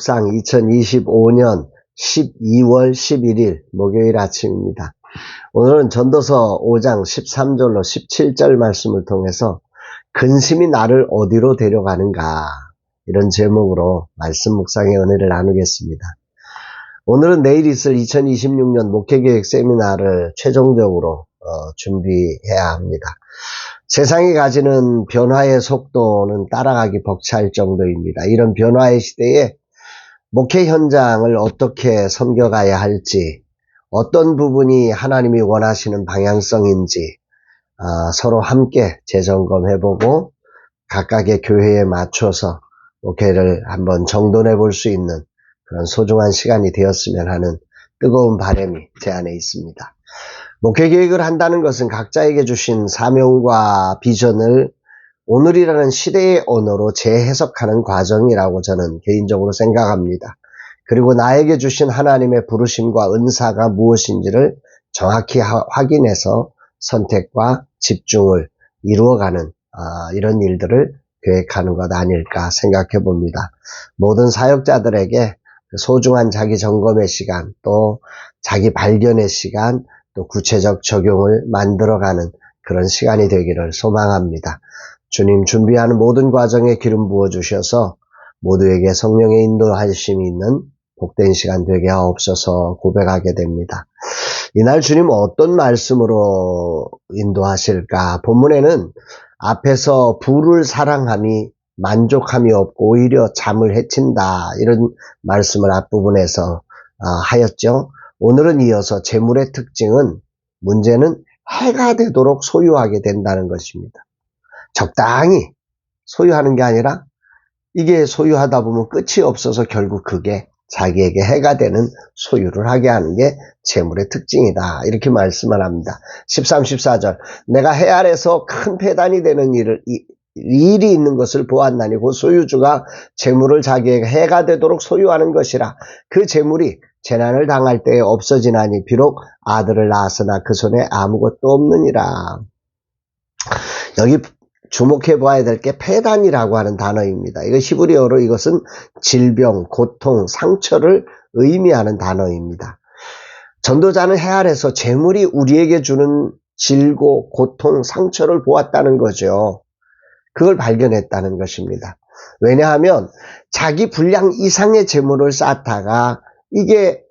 상 2025년 12월 11일 목요일 아침입니다. 오늘은 전도서 5장 13절로 17절 말씀을 통해서 근심이 나를 어디로 데려가는가, 이런 제목으로 말씀 묵상의 은혜를 나누겠습니다. 오늘은 내일 있을 2026년 목회계획 세미나를 최종적으로 준비해야 합니다. 세상이 가지는 변화의 속도는 따라가기 벅찰 정도입니다. 이런 변화의 시대에 목회 현장을 어떻게 섬겨가야 할지, 어떤 부분이 하나님이 원하시는 방향성인지 서로 함께 재점검해보고 각각의 교회에 맞춰서 목회를 한번 정돈해 볼 수 있는 그런 소중한 시간이 되었으면 하는 뜨거운 바람이 제 안에 있습니다. 목회 계획을 한다는 것은 각자에게 주신 사명과 비전을 오늘이라는 시대의 언어로 재해석하는 과정이라고 저는 개인적으로 생각합니다. 그리고 나에게 주신 하나님의 부르심과 은사가 무엇인지를 정확히 확인해서 선택과 집중을 이루어가는 이런 일들을 계획하는 것 아닐까 생각해 봅니다. 모든 사역자들에게 소중한 자기 점검의 시간, 또 자기 발견의 시간, 또 구체적 적용을 만들어가는 그런 시간이 되기를 소망합니다. 주님 준비하는 모든 과정에 기름 부어주셔서 모두에게 성령의 인도하심이 있는 복된 시간 되게 하옵소서 고백하게 됩니다. 이날 주님 어떤 말씀으로 인도하실까? 본문에는 앞에서 부를 사랑함이 만족함이 없고 오히려 잠을 해친다, 이런 말씀을 앞부분에서 하였죠. 오늘은 이어서 재물의 특징은, 문제는 해가 되도록 소유하게 된다는 것입니다. 적당히 소유하는 게 아니라 이게 소유하다 보면 끝이 없어서 결국 그게 자기에게 해가 되는 소유를 하게 하는 게 재물의 특징이다, 이렇게 말씀을 합니다. 13, 14절 내가 해 아래서 큰 패단이 되는 일이 있는 것을 보았나니 그 소유주가 재물을 자기에게 해가 되도록 소유하는 것이라. 그 재물이 재난을 당할 때에 없어지나니 비록 아들을 낳았으나 그 손에 아무것도 없느니라. 여기 주목해 봐야 될 게 패단이라고 하는 단어입니다. 이거 히브리어로 이것은 질병, 고통, 상처를 의미하는 단어입니다. 전도자는 해 아래서 재물이 우리에게 주는 질고, 고통, 상처를 보았다는 거죠. 그걸 발견했다는 것입니다. 왜냐하면 자기 분량 이상의 재물을 쌓다가 이게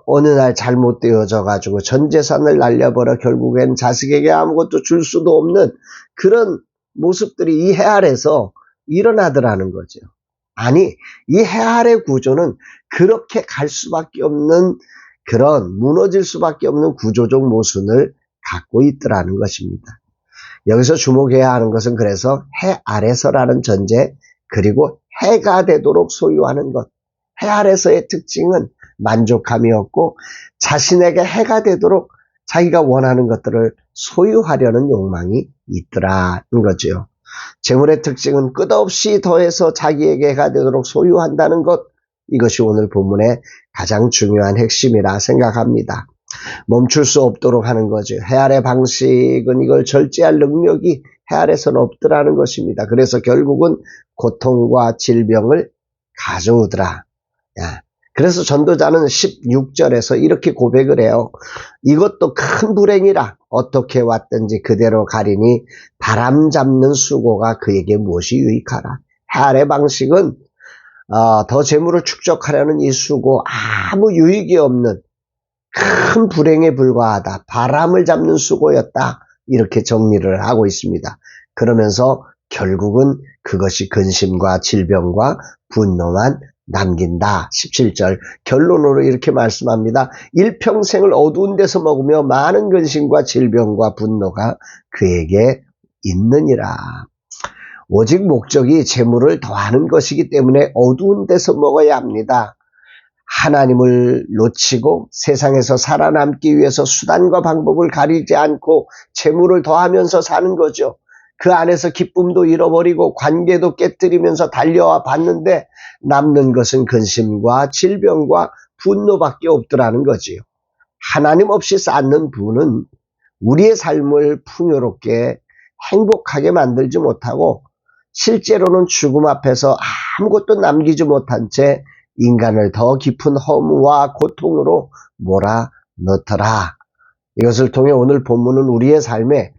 어느 날 잘못되어져 가지고 전 재산을 날려버려 결국엔 자식에게 아무것도 줄 수도 없는 그런 모습들이 이 해 아래서 일어나더라는 거죠. 아니, 이 해 아래 구조는 그렇게 갈 수밖에 없는, 그런 무너질 수밖에 없는 구조적 모순을 갖고 있더라는 것입니다. 여기서 주목해야 하는 것은 그래서 해 아래서라는 전제, 그리고 해가 되도록 소유하는 것. 해 아래서의 특징은 만족함이 없고 자신에게 해가 되도록 자기가 원하는 것들을 소유하려는 욕망이 있더라는 거죠. 재물의 특징은 끝없이 더해서 자기에게 해가 되도록 소유한다는 것, 이것이 오늘 본문의 가장 중요한 핵심이라 생각합니다. 멈출 수 없도록 하는 거죠. 해 아래 방식은 이걸 절제할 능력이 해 아래서는 없더라는 것입니다. 그래서 결국은 고통과 질병을 가져오더라. 그래서 전도자는 16절에서 이렇게 고백을 해요. 이것도 큰 불행이라. 어떻게 왔든지 그대로 가리니 바람 잡는 수고가 그에게 무엇이 유익하라. 해 아래 방식은 더 재물을 축적하려는 이 수고, 아무 유익이 없는 큰 불행에 불과하다. 바람을 잡는 수고였다. 이렇게 정리를 하고 있습니다. 그러면서 결국은 그것이 근심과 질병과 분노만 남긴다. 17절 결론으로 이렇게 말씀합니다. 일평생을 어두운 데서 먹으며 많은 근심과 질병과 분노가 그에게 있느니라. 오직 목적이 재물을 더하는 것이기 때문에 어두운 데서 먹어야 합니다. 하나님을 놓치고 세상에서 살아남기 위해서 수단과 방법을 가리지 않고 재물을 더하면서 사는 거죠. 그 안에서 기쁨도 잃어버리고 관계도 깨뜨리면서 달려와 봤는데 남는 것은 근심과 질병과 분노밖에 없더라는 거지요. 하나님 없이 쌓는 부는 우리의 삶을 풍요롭게 행복하게 만들지 못하고 실제로는 죽음 앞에서 아무것도 남기지 못한 채 인간을 더 깊은 허무와 고통으로 몰아넣더라. 이것을 통해 오늘 본문은 우리의 삶에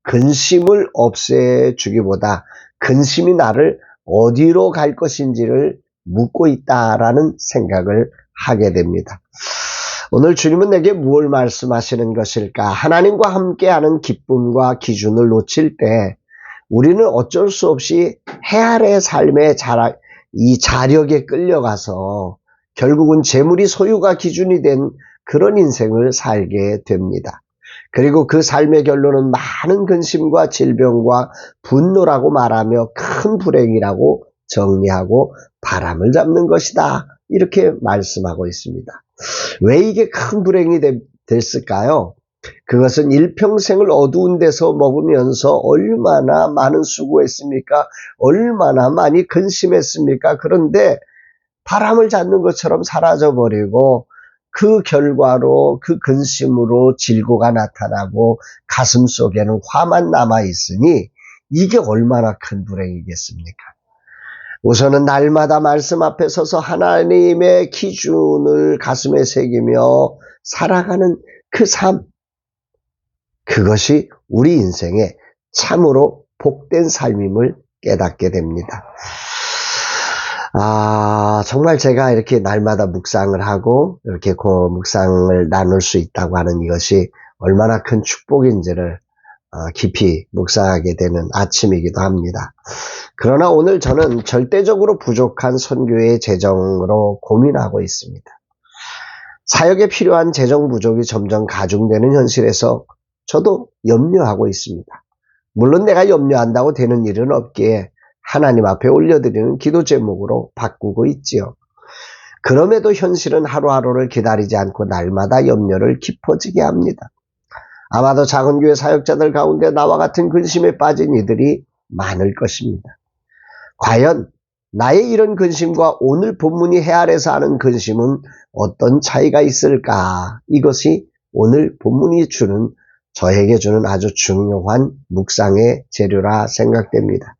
근심을 없애주기보다 근심이 나를 어디로 갈 것인지를 묻고 있다라는 생각을 하게 됩니다. 오늘 주님은 내게 무엇을 말씀하시는 것일까? 하나님과 함께하는 기쁨과 기준을 놓칠 때 우리는 어쩔 수 없이 해 아래 삶의 이 자력에 끌려가서 결국은 재물이 소유가 기준이 된 그런 인생을 살게 됩니다. 그리고 그 삶의 결론은 많은 근심과 질병과 분노라고 말하며 큰 불행이라고 정리하고 바람을 잡는 것이다. 이렇게 말씀하고 있습니다. 왜 이게 큰 불행이 됐을까요? 그것은 일평생을 어두운 데서 먹으면서 얼마나 많은 수고했습니까? 얼마나 많이 근심했습니까? 그런데 바람을 잡는 것처럼 사라져버리고 그 결과로 그 근심으로 질고가 나타나고 가슴 속에는 화만 남아있으니 이게 얼마나 큰 불행이겠습니까? 우선은 날마다 말씀 앞에 서서 하나님의 기준을 가슴에 새기며 살아가는 그 삶, 그것이 우리 인생의 참으로 복된 삶임을 깨닫게 됩니다. 정말 제가 이렇게 날마다 묵상을 하고 이렇게 묵상을 나눌 수 있다고 하는 이것이 얼마나 큰 축복인지를 깊이 묵상하게 되는 아침이기도 합니다. 그러나 오늘 저는 절대적으로 부족한 선교의 재정으로 고민하고 있습니다. 사역에 필요한 재정 부족이 점점 가중되는 현실에서 저도 염려하고 있습니다. 물론 내가 염려한다고 되는 일은 없기에 하나님 앞에 올려드리는 기도 제목으로 바꾸고 있지요. 그럼에도 현실은 하루하루를 기다리지 않고 날마다 염려를 깊어지게 합니다. 아마도 작은 교회 사역자들 가운데 나와 같은 근심에 빠진 이들이 많을 것입니다. 과연 나의 이런 근심과 오늘 본문이 해 아래서 하는 근심은 어떤 차이가 있을까? 이것이 오늘 본문이 저에게 주는 아주 중요한 묵상의 재료라 생각됩니다.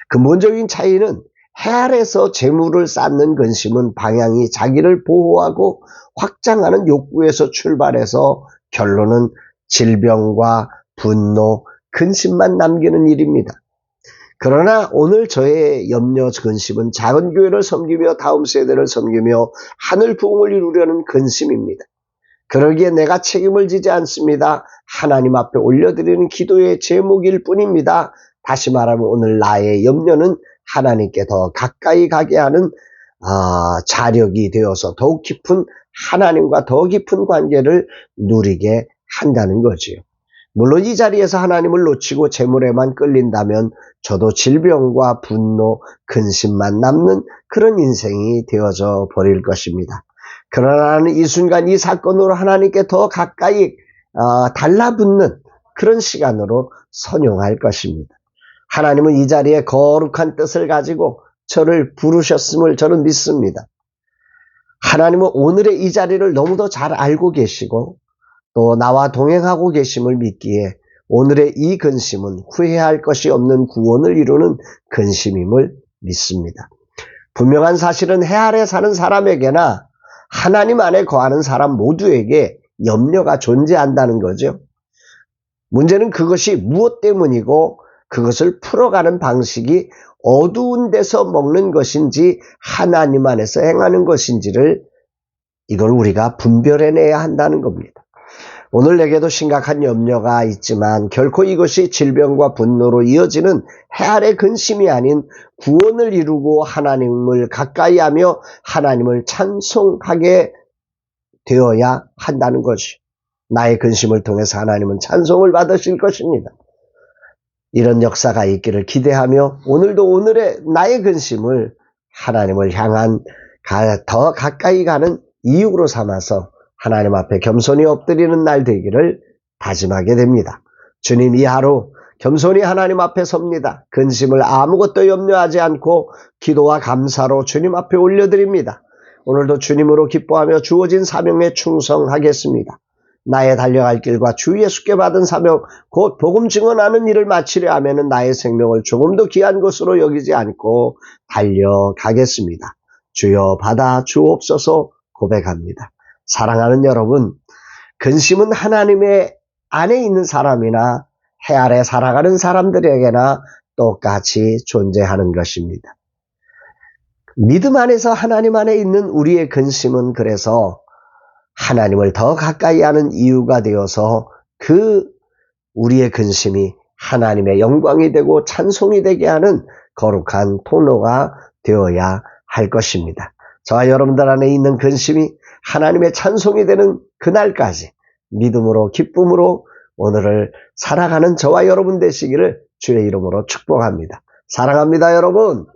근본적인 차이는 해 아래서 재물을 쌓는 근심은 방향이 자기를 보호하고 확장하는 욕구에서 출발해서 결론은 질병과 분노, 근심만 남기는 일입니다. 그러나 오늘 저의 염려 근심은 작은 교회를 섬기며 다음 세대를 섬기며 하늘 부흥을 이루려는 근심입니다. 그러기에 내가 책임을 지지 않습니다. 하나님 앞에 올려드리는 기도의 제목일 뿐입니다. 다시 말하면 오늘 나의 염려는 하나님께 더 가까이 가게 하는 자력이 되어서 더욱 깊은 하나님과 더 깊은 관계를 누리게 한다는 거지요. 물론 이 자리에서 하나님을 놓치고 재물에만 끌린다면 저도 질병과 분노, 근심만 남는 그런 인생이 되어져 버릴 것입니다. 그러나 나는 이 순간 이 사건으로 하나님께 더 가까이 달라붙는 그런 시간으로 선용할 것입니다. 하나님은 이 자리에 거룩한 뜻을 가지고 저를 부르셨음을 저는 믿습니다. 하나님은 오늘의 이 자리를 너무도 잘 알고 계시고 또 나와 동행하고 계심을 믿기에 오늘의 이 근심은 후회할 것이 없는 구원을 이루는 근심임을 믿습니다. 분명한 사실은 해 아래 사는 사람에게나 하나님 안에 거하는 사람 모두에게 염려가 존재한다는 거죠. 문제는 그것이 무엇 때문이고 그것을 풀어가는 방식이 어두운 데서 먹는 것인지 하나님 안에서 행하는 것인지를 이걸 우리가 분별해내야 한다는 겁니다. 오늘 내게도 심각한 염려가 있지만 결코 이것이 질병과 분노로 이어지는 해 아래 근심이 아닌 구원을 이루고 하나님을 가까이 하며 하나님을 찬송하게 되어야 한다는 것이 나의 근심을 통해서 하나님은 찬송을 받으실 것입니다. 이런 역사가 있기를 기대하며 오늘도 오늘의 나의 근심을 하나님을 향한 더 가까이 가는 이유로 삼아서 하나님 앞에 겸손히 엎드리는 날 되기를 다짐하게 됩니다. 주님, 이 하루 겸손히 하나님 앞에 섭니다. 근심을 아무것도 염려하지 않고 기도와 감사로 주님 앞에 올려드립니다. 오늘도 주님으로 기뻐하며 주어진 사명에 충성하겠습니다. 나의 달려갈 길과 주 예수께 받은 사명 곧 복음 증언하는 일을 마치려 하면은 나의 생명을 조금도 귀한 것으로 여기지 않고 달려가겠습니다. 주여 받아 주옵소서 고백합니다. 사랑하는 여러분, 근심은 하나님의 안에 있는 사람이나 해 아래 살아가는 사람들에게나 똑같이 존재하는 것입니다. 믿음 안에서 하나님 안에 있는 우리의 근심은 그래서 하나님을 더 가까이 하는 이유가 되어서 우리의 근심이 하나님의 영광이 되고 찬송이 되게 하는 거룩한 통로가 되어야 할 것입니다. 저와 여러분들 안에 있는 근심이 하나님의 찬송이 되는 그날까지 믿음으로 기쁨으로 오늘을 살아가는 저와 여러분 되시기를 주의 이름으로 축복합니다. 사랑합니다, 여러분.